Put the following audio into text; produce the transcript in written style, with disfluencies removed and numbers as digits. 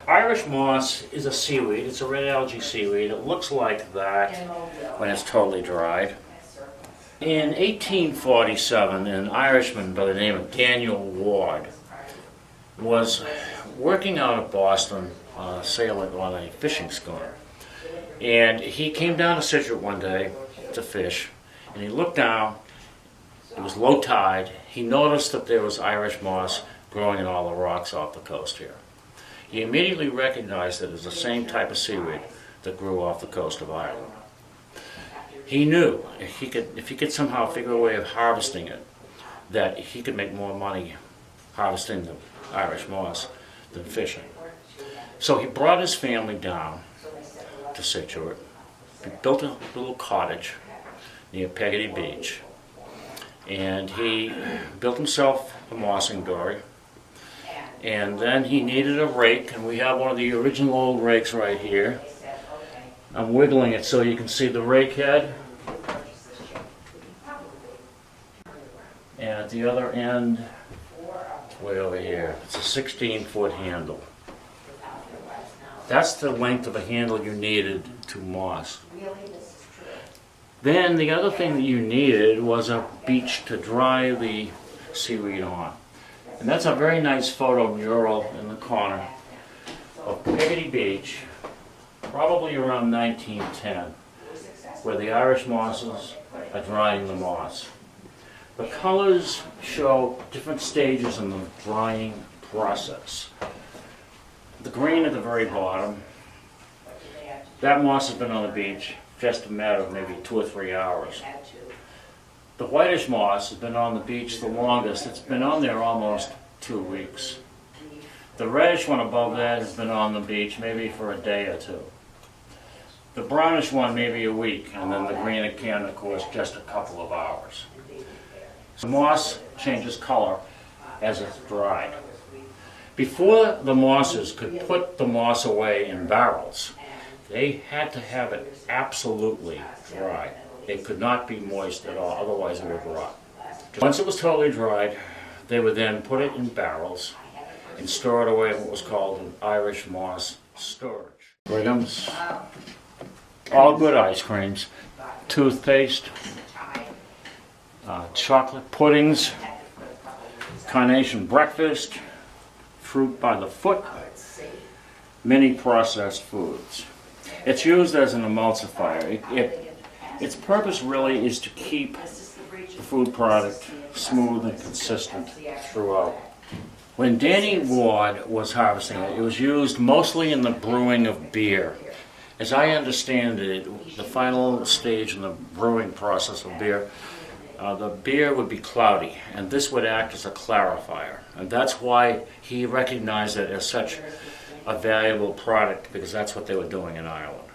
Irish moss is a seaweed. It's a red algae seaweed. It looks like that when it's totally dried. In 1847, an Irishman by the name of Daniel Ward was working out of Boston, sailing on a fishing schooner. And he came down to Scituate one day to fish, and he looked down. It was low tide. He noticed that there was Irish moss growing in all the rocks off the coast here. He immediately recognized it as the same type of seaweed that grew off the coast of Ireland. He knew if he could somehow figure a way of harvesting it, that he could make more money harvesting the Irish moss than fishing. So he brought his family down to Scituate. He built a little cottage near Peggotty Beach, and he built himself a mossing dory. And then he needed a rake, and we have one of the original old rakes right here. I'm wiggling it so you can see the rake head. And at the other end, it's way over here. It's a 16-foot handle. That's the length of a handle you needed to moss. Then the other thing that you needed was a beach to dry the seaweed on. And that's a very nice photo mural in the corner of Peggotty Beach, probably around 1910, where the Irish mosses are drying the moss. The colors show different stages in the drying process. The green at the very bottom, that moss has been on the beach just a matter of maybe 2 or 3 hours. The whitish moss has been on the beach the longest. It's been on there almost 2 weeks. The reddish one above that has been on the beach maybe for a day or two. The brownish one maybe a week, and then the green again, of course, just a couple of hours. The moss changes color as it's dried. Before the mossers could put the moss away in barrels, they had to have it absolutely dry. It could not be moist at all, otherwise it would rot. Once it was totally dried, they would then put it in barrels and store it away in what was called an Irish moss storage. Brighams, all good ice creams, toothpaste, chocolate puddings, carnation breakfast, fruit by the foot, many processed foods. It's used as an emulsifier. Its purpose really is to keep the food product smooth and consistent throughout. When Danny Ward was harvesting it, it was used mostly in the brewing of beer. As I understand it, the final stage in the brewing process of beer, the beer would be cloudy, and this would act as a clarifier. And that's why he recognized it as such a valuable product, because that's what they were doing in Ireland.